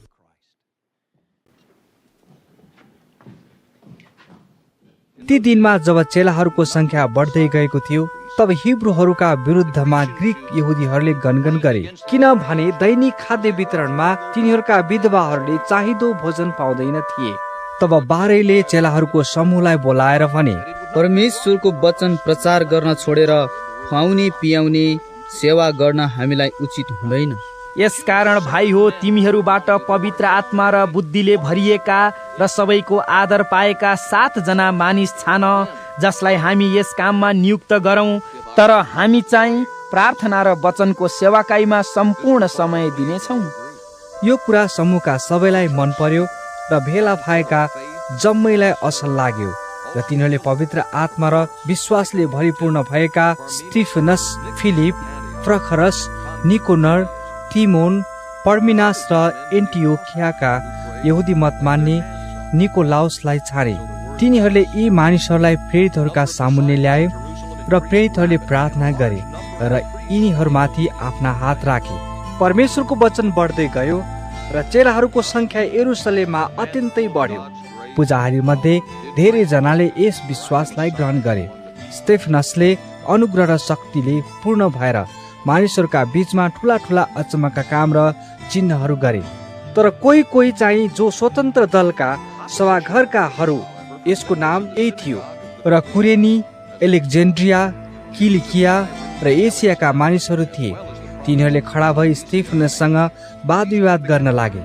ती दिनमा जब चेलाहरूको संख्या बढ्दै गएको थियो, तब हिब्रूहरूका विरुद्धमा ग्रीक यहुदीहरूले गनगन गरे, किनभने दैनिक खाद्य वितरणमा तिनीहरूका विधवाहरूले चाहिदो भोजन पाउँदैन थिए। तब 12ले चेलाहरूको समूहलाई बोलाएर भने, परमेश्वरको वचन प्रचार गर्न छोडेर खुवाउने पियाउने सेवा गर्न हामीलाई उचित हुँदैन। यसकारण भाइ हो, तिमीहरूबाट पवित्र आत्मा र बुद्धिले भरिएका र सबैको आदर पाएका 7 जना मानिस छान, जसलाई हामी यस काममा नियुक्त गरौँ। तर हामी चाहिँ प्रार्थना र वचनको सेवाकाईमा सम्पूर्ण समय दिनेछौँ। यो कुरा समूहका सबैलाई मन पर्यो र भेला भएका जम्मैलाई असल लाग्यो र तिनीहरूले पवित्र आत्मा र विश्वासले भरिपूर्ण भएका स्टिफनस, फिलिप, प्रखरस, निकोनर, तिमोन, पर्मिनास र एन्टियोखियाका यहुदी मत मान्ने निकोलाउसलाई छाडे। तिनीहरूले यी मानिसहरूलाई प्रेरितहरूका सामुन्ने ल्याए र प्रेरितहरूले प्रार्थना गरे र यिनीहरूमाथि आफ्ना हात राखे। परमेश्वरको वचन बढ्दै गयो र चेलाहरूको संख्या यरुशलेममा अत्यन्तै बढ्यो। पुजारी मध्ये धेरै जनाले यस विश्वासलाई ग्रहण गरे। स्टेफनसले अनुग्रह र शक्तिले पूर्ण भएर मानिसहरूका बीचमा ठूला ठूला अचम्मका काम र चिन्हहरू गरे। तर कोही कोही चाहिँ जो स्वतन्त्र दलका सभाघरकाहरू, यसको नाम यही थियो, र कुरेनी, एलेक्जेन्ड्रिया, किलिकिया र एसियाका मानिसहरू थिए। तिनीहरूले खडा भई स्टेफनससँग वाद विवाद गर्न लागे।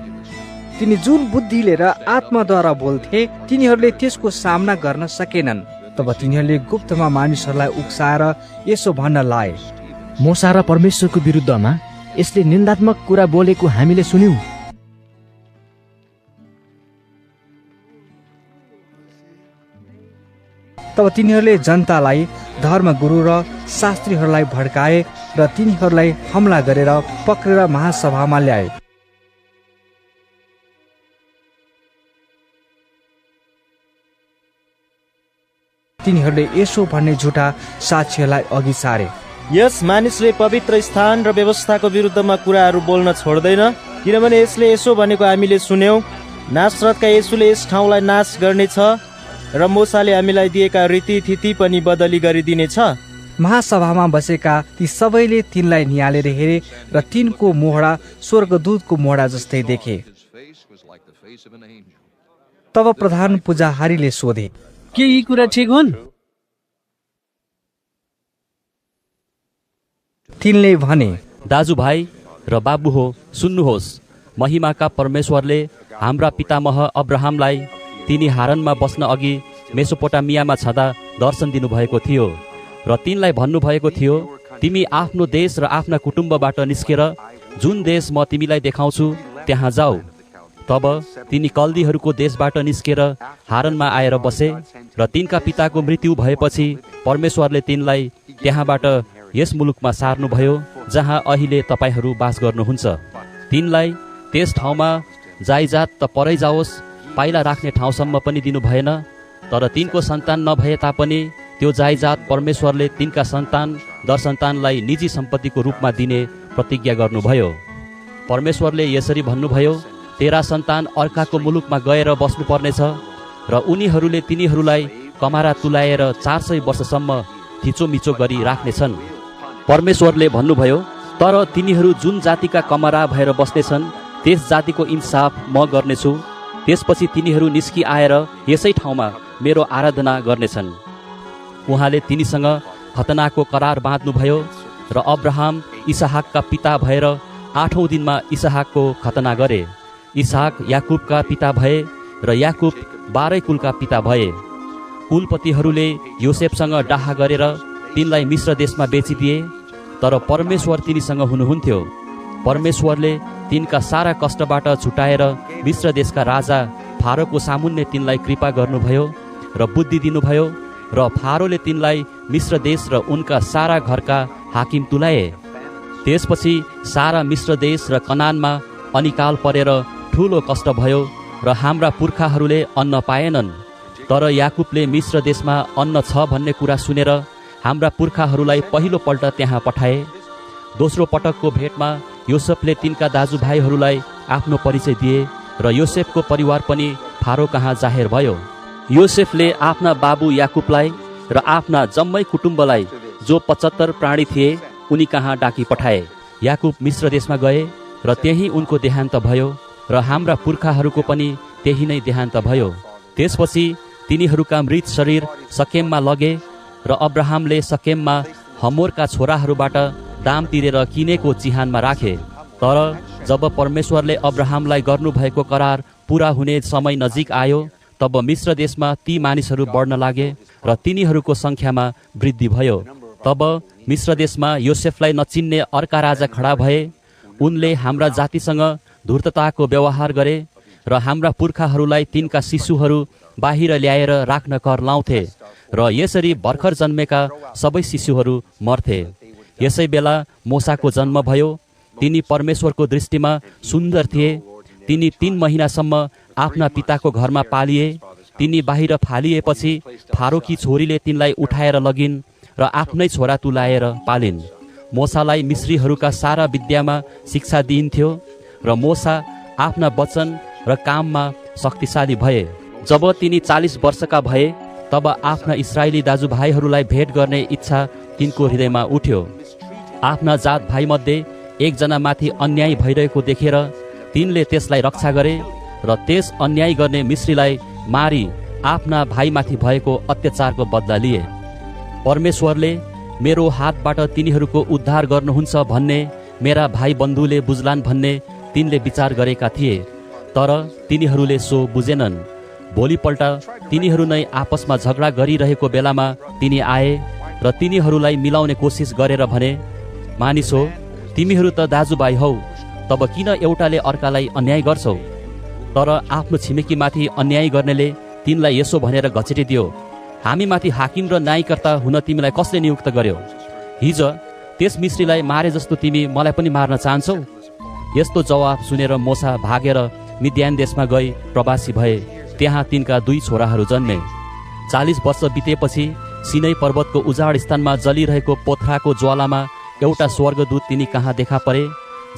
तिनी जुन बुद्धिले र आत्माद्वारा बोल्थे, तिनीहरूले त्यसको सामना गर्न सकेनन्। तब तिनीहरूले गुप्तमा मानिसहरूलाई उक्साएर यसो भन्न लाए, मूसा र परमेश्वरको विरुद्धमा यसले निन्दात्मक कुरा बोलेको हामीले सुन्यौं। तब तिनीहरूले जनतालाई, धर्मगुरु र शास्त्रीहरूलाई भड्काए र तिनीहरूलाई हमला गरेर पक्रेर महासभामा ल्याए। तिनीहरूले यसो भन्ने झुटा साक्षीहरूलाई अघि सारे, यस मानिसले पवित्र स्थान र व्यवस्थाको विरुद्धमा कुराहरू बोल्न छोड्दैन, किनभने यसले यसो भनेको हामीले सुन्यौं, नासरतका येशूले यस ठाउँलाई नाश गर्नेछ र मूसाले हामीलाई दिएका रीतिथिति पनि बदली गरिदिनेछ। महासभामा बसेका ती सबैले तिनलाई निहालेर हेरे र तिनको मोहडा स्वर्गदूतको मोहडा जस्तै देखे। तब प्रधान पुजारीले सोधे, के यी कुरा ठिक हुन्? तिनले भने, दाजुभाइ र बाबु हो, सुन्नुहोस्। महिमाका परमेश्वरले हाम्रा पितामह अब्राहमलाई तिनी हारानमा बस्न अघि मेसोपोटामियामा छँदा दर्शन दिनुभएको थियो र तिनलाई भन्नुभएको थियो, तिमी आफ्नो देश र आफ्ना कुटुम्बबाट निस्केर जुन देश म तिमीलाई देखाउँछु त्यहाँ जाऊ। तब तिनी कल्दीहरूको देशबाट निस्केर हारानमा आएर बसे र तिनका पिताको मृत्यु भएपछि परमेश्वरले तिनलाई त्यहाँबाट यस मुलुकमा सार्नुभयो जहाँ अहिले तपाईहरू बास गर्नुहुन्छ। तिनलाई त्यस ठाउँमा जायजात त परै जाओस्, पाइला राख्ने ठाउँसम्म पनि दिनु भएन, तर तिनको सन्तान नभए तापनि त्यो जायजात परमेश्वरले तिनका सन्तान दर सन्तानलाई निजी सम्पत्तिको रूपमा दिने प्रतिज्ञा गर्नुभयो। परमेश्वरले यसरी भन्नुभयो, तेरा सन्तान अर्काको मुलुकमा गएर बस्नुपर्नेछ र उनीहरूले तिनीहरूलाई कमारा तुलाएर 400 वर्षसम्म थिचोमिचो गरी राख्नेछन्। परमेश्वरले भन्नुभयो, तर तिनीहरू जुन जातिका कमरा भएर बस्नेछन् त्यस जातिको इन्साफ म गर्नेछु। त्यसपछि तिनीहरू निस्कि आएर यसै ठाउँमा मेरो आराधना गर्नेछन्। उहाँले तिनीसँग खतनाको करार बाँध्नुभयो र अब्राहम इसहाकका पिता भएर 8औं दिनमा इसहाकको खतना गरे। इसहाक याकुबका पिता भए र याकुब 12 कुलका पिता भए। कुलपतिहरूले योसेफसँग डाहा गरेर तिनलाई मिश्र देशमा बेचिदिए, तर परमेश्वर तिनीसँग हुनुहुन्थ्यो। परमेश्वरले तिनका सारा कष्टबाट छुटाएर मिश्र देशका राजा फारोको सामुन्ने तिनलाई कृपा गर्नुभयो र बुद्धि दिनुभयो र फारोले तिनलाई मिश्र देश र उनका सारा घरका हाकिम तुलाए। त्यसपछि सारा मिश्र देश र कनानमा अनिकाल परेर ठुलो कष्ट भयो र हाम्रा पुर्खाहरूले अन्न पाएनन्। तर याकुबले मिश्र देशमा अन्न छ भन्ने कुरा सुनेर हाम्रा पुर्खाहरूलाई पहिलोपल्ट त्यहाँ पठाए। दोस्रो पटकको भेटमा योसेफले तिनका दाजुभाइहरूलाई आफ्नो परिचय दिए र योसेफको परिवार पनि फारो कहाँ जाहेर भयो। योसेफले आफ्ना बाबु याकुबलाई र आफ्ना जम्मै कुटुम्बलाई जो 75 प्राणी थिए उनी कहाँ डाकी पठाए। याकुब मिश्र देशमा गए र त्यही उनको देहान्त भयो र हाम्रा पुर्खाहरूको पनि त्यही नै देहान्त भयो। त्यसपछि तिनीहरूका मृत शरीर सकेममा लगे र अब्राहमले सकेममा हमोरका छोराहरूबाट दाम तिरेर किनेको चिहानमा राखे। तर जब परमेश्वरले अब्राहमलाई गर्नुभएको करार पूरा हुने समय नजिक आयो, तब मिश्र देशमा ती मानिसहरू बढ्न लागे र तिनीहरूको सङ्ख्यामा वृद्धि भयो। तब मिश्र देशमा योसेफलाई नचिन्ने अर्का राजा खडा भए। उनले हाम्रा जातिसँग धूर्तताको व्यवहार गरे र हाम्रा पुर्खाहरूलाई तिनका शिशुहरू बाहिर ल्याएर राख्न कर लाउँथे र यसरी भर्खर जन्मेका सबै शिशुहरू मर्थे। यसै बेला मोसाको जन्म भयो। तिनी परमेश्वरको दृष्टिमा सुन्दर थिए। तिनी 3 महिनासम्म आफ्ना पिताको घरमा पालिए। तिनी बाहिर फालिएपछि फारोकी छोरीले तिनलाई उठाएर लगिन् र आफ्नै छोरा तुलाएर पालिन्। मोसालाई मिश्रीहरूका सारा विद्यामा शिक्षा दिइन्थ्यो र मोसा आफ्ना वचन र काममा शक्तिशाली भए। जब तिनी 40 वर्षका भए तब आफ्ना इस्राएली दाजुभाइहरूलाई भेट गर्ने इच्छा तिनको हृदयमा उठ्यो। आफ्ना जात भाइमध्ये एकजना माथि अन्याय भइरहेको देखेर तिनले त्यसलाई रक्षा गरे र त्यस अन्याय गर्ने मिश्रीलाई मारी आफ्ना भाइमाथि भएको अत्याचारको बदला लिए। परमेश्वरले मेरो हातबाट तिनीहरूको उद्धार गर्नुहुन्छ भन्ने मेरा भाइ बन्धुले बुझ्लान् भन्ने तिनले विचार गरेका थिए, तर तिनीहरूले सो बुझेनन्। भोलिपल्ट तिनीहरू नै आपसमा झगडा गरिरहेको बेलामा तिनी आए र तिनीहरूलाई मिलाउने कोसिस गरेर भने, मानिस हो, तिमीहरू त दाजुभाइ हौ, तब किन एउटाले अर्कालाई अन्याय गर्छौ? तर आफ्नो छिमेकीमाथि अन्याय गर्नेले तिनलाई यसो भनेर घचेटिदियो, हामीमाथि हाकिम र न्यायकर्ता हुन तिमीलाई कसले नियुक्त गर्यो? हिज त्यस मिश्रीलाई मारे जस्तो तिमी मलाई पनि मार्न चाहन्छौ? यस्तो जवाफ सुनेर मोसा भागेर मिद्यान देशमा गई प्रवासी भए। त्यहाँ तिनका 2 छोराहरू जन्मे। 40 वर्ष बितेपछि सिनै पर्वतको उजाड स्थानमा जलिरहेको पोथ्राको ज्वालामा एउटा स्वर्गदूत तिनी कहाँ देखा परे।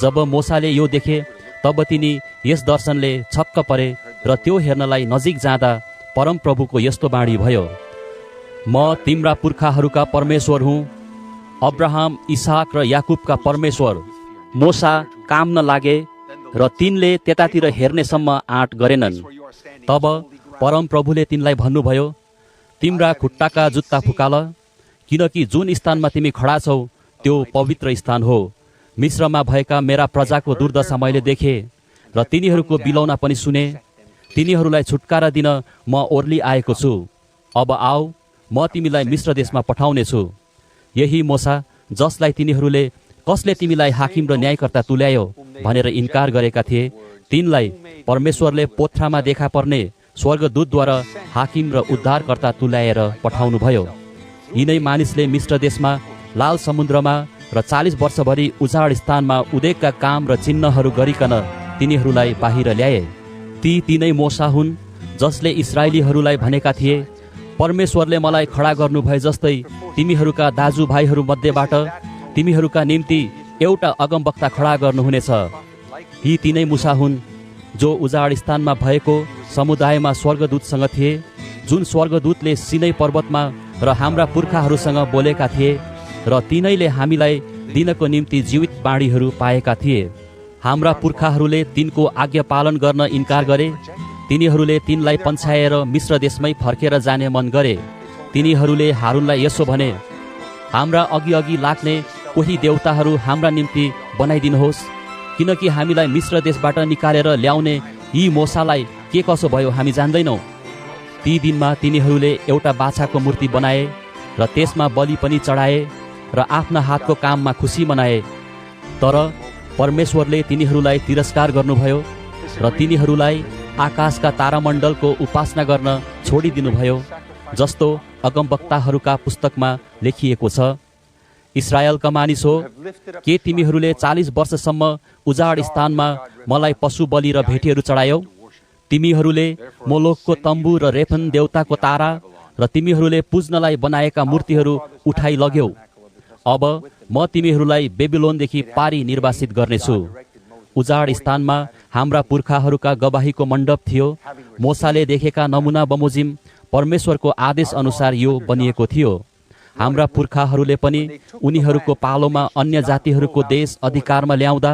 जब मोसाले यो देखे तब तिनी यस दर्शनले छक्क परे र त्यो हेर्नलाई नजिक जाँदा परमप्रभुको यस्तो बाणी भयो, म तिम्रा पुर्खाहरूका परमेश्वर हुँ, अब्राहम, इसहाक र याकुबका परमेश्वर। मोसा काम नलागे र तिनले त्यतातिर हेर्नेसम्म आँट गरेनन्। तब परमप्रभुले तिनलाई भन्नुभयो, तिम्रा खुट्टाका जुत्ता फुकाल, किनकि जुन स्थानमा तिमी खडा छौ त्यो पवित्र स्थान हो। मिश्रमा भएका मेरा प्रजाको दुर्दशा मैले देखेँ र तिनीहरूको बिलौना पनि सुने। तिनीहरूलाई छुटकारा दिन म ओर्ली आएको छु। अब आऊ, म तिमीलाई मिश्र देशमा पठाउनेछु। यही मोसा जसलाई तिनीहरूले कसले तिमीलाई हाकिम र न्यायकर्ता तुल्यायो भनेर इन्कार गरेका थिए, तिनलाई परमेश्वरले पोथ्रामा देखा पर्ने स्वर्गदूतद्वारा हाकिम र उद्धारकर्ता तुल्याएर पठाउनुभयो। यिनै मानिसले मिश्र देशमा, लाल समुद्रमा र 40 वर्षभरि उजाड स्थानमा उदेकका काम र चिन्हहरू गरिकन तिनीहरूलाई बाहिर ल्याए। ती तिनै मोसा हुन् जसले इस्राएलीहरूलाई भनेका थिए, परमेश्वरले मलाई खडा गर्नुभए जस्तै तिमीहरूका दाजुभाइहरू मध्येबाट तिमीहरूका निम्ति एउटा अगमवक्ता खडा गर्नुहुनेछ। यी तिनै मुसा हुन् जो उजाड स्थानमा भएको समुदायमा स्वर्गदूतसँग थिए, जुन स्वर्गदूतले सिनै पर्वतमा र हाम्रा पुर्खाहरूसँग बोलेका थिए र तिनैले हामीलाई दिनको निम्ति जीवित बाणीहरू पाएका थिए। हाम्रा पुर्खाहरूले तिनको आज्ञा पालन गर्न इन्कार गरे। तिनीहरूले तिनलाई पन्छाएर मिश्र देशमै फर्केर जाने मन गरे। तिनीहरूले हारूनलाई यसो भने, हाम्रा अघि अघि लाग्ने कोही देवताहरू हाम्रा निम्ति बनाइदिनुहोस्, किनकि हामीलाई मिश्र देशबाट निकालेर ल्याउने यी मोसालाई के कसो भयो हामी जान्दैनौँ। ती दिनमा तिनीहरूले एउटा बाछाको मूर्ति बनाए र त्यसमा बलि पनि चढाए र आफ्ना हातको काममा खुसी मनाए। तर परमेश्वरले तिनीहरूलाई तिरस्कार गर्नुभयो र तिनीहरूलाई आकाशका तारामण्डलको उपासना गर्न छोडिदिनुभयो, जस्तो अगमवक्ताहरूका पुस्तकमा लेखिएको छ। इस्राएलका मानिस हो, के तिमीहरूले 40 वर्षसम्म उजाड स्थानमा मलाई पशु बलि र भेटीहरू चढायौ? तिमीहरूले मोलोकको तम्बु र रेफन देवताको तारा र तिमीहरूले पुज्नलाई बनाएका मूर्तिहरू उठाइ लग्यौ। अब म तिमीहरूलाई बेबिलोनदेखि पारी निर्वासित गर्नेछु। उजाड स्थानमा हाम्रा पुर्खाहरूका गवाहीको मण्डप थियो। मोसाले देखेका नमुना बमोजिम परमेश्वरको आदेश अनुसार यो बनिएको थियो। हाम्रा पुर्खाहरूले पनि उनीहरूको पालोमा अन्य जातिहरूको देश अधिकारमा ल्याउँदा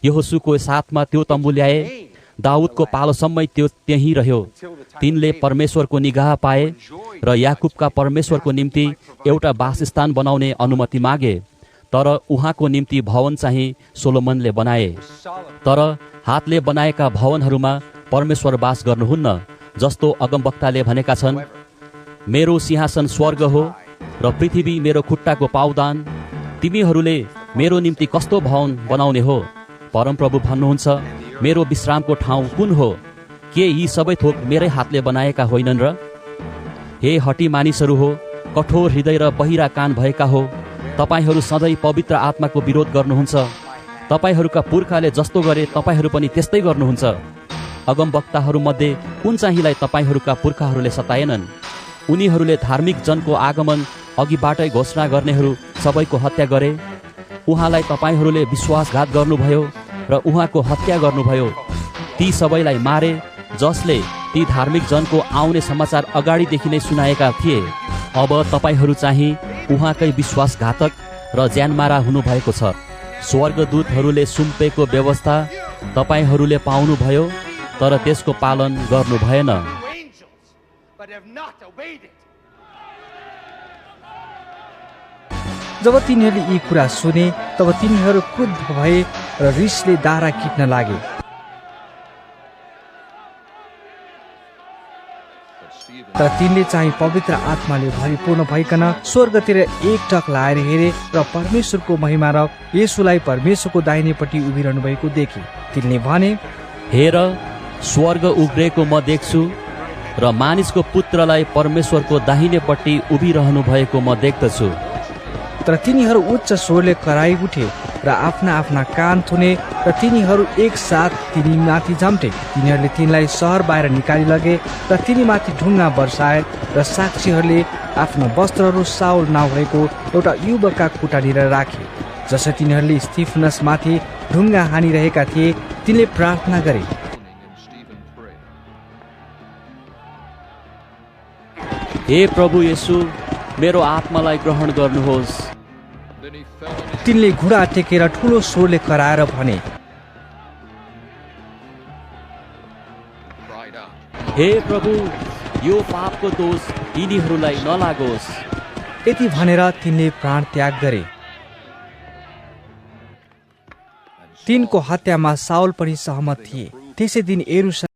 यहोशूको साथमा त्यो तम्बु ल्याए। दाउदको पालोसम्मै त्यो त्यहीँ रह्यो। तिनले परमेश्वरको निगाह पाए र याकुबका परमेश्वरको निम्ति एउटा वासस्थान बनाउने अनुमति मागे। तर उहाँको निम्ति भवन चाहिँ सोलोमनले बनाए। तर हातले बनाएका भवनहरूमा परमेश्वर वास गर्नुहुन्न, जस्तो अगमवक्ताले भनेका छन्, मेरो सिंहासन स्वर्ग हो र पृथ्वी मेरो खुट्टाको पाउदान। तिमीहरूले मेरो निम्ति कस्तो भवन बनाउने हो? परमप्रभु भन्नुहुन्छ, मेरो विश्रामको ठाउँ कुन हो? के यी सबै थोक मेरै हातले बनाएका होइनन् र? हे हटी मानिसहरू हो, कठोर हृदय र बहिरा कान भएका हो, तपाईहरू सधैँ पवित्र आत्माको विरोध गर्नुहुन्छ। तपाईहरूका पुर्खाले जस्तो गरे तपाईहरू पनि त्यस्तै गर्नुहुन्छ। अगमवक्ताहरूमध्ये कुन चाहिँलाई तपाईहरूका पुर्खाहरूले सताएनन्? उनीहरूले धार्मिक जनको आगमन अघिबाटै घोषणा गर्नेहरू सबैको हत्या गरे। उहाँलाई तपाईहरूले विश्वासघात गर्नुभयो र उहाँको हत्या गर्नुभयो। ती सबैलाई मारे जसले ती धार्मिक जनको आउने समाचार अगाडिदेखि नै सुनाएका थिए। अब तपाईहरू चाहिँ उहाँकै विश्वासघातक र ज्यानमारा हुनुभएको छ। स्वर्गदूतहरूले सुम्पेको व्यवस्था तपाईहरूले पाउनुभयो, तर त्यसको पालन गर्नु भएन। जब तिनीहरूले यी कुरा सुने, तब तिनीहरू क्रुद्ध भए र रिसले दारा किट्न लागे। तर तिनले चाहिँ पवित्र आत्माले भरिपूर्ण भइकन स्वर्गतिर एकटक लाएर हेरे र परमेश्वरको महिमा र येशूलाई परमेश्वरको दाहिनेपट्टि उभिरहनु भएको देखे। तिनले भने, हेर, स्वर्ग उग्रेको म देख्छु र मानिसको पुत्रलाई परमेश्वरको दाहिनेपट्टि उभिरहनु भएको म देख्दछु। तर तिनीहरू उच्च स्वरले कराई उठे र आफ्ना आफ्ना कान थुने र तिनीहरू एकसाथ तिनीमाथि झम्टे। तिनीहरूले तिनलाई सहर बाहिर निकाली लगे र तिनीमाथि ढुङ्गा बर्साए र साक्षीहरूले आफ्ना वस्त्रहरू साउल नाउँ भएको एउटा युवकका खुट्टातिर राखे। जसरी तिनीहरूले स्तिफनसमाथि ढुङ्गा हानिरहेका थिए, तिनले प्रार्थना गरे, हे प्रभु येशू, मेरो आत्मालाई ग्रहण गर्नुहोस्। तिनले घुँडा टेकेर ठुलो स्वरले कराएर भने, हे प्रभु, यो पापको दोष यिनीहरूलाई नलागोस्। यति भनेर तिनले प्राण त्याग गरे। तिनको हत्यामा साउल पनि सहमत थिए। त्यसै दिन यरुशलेम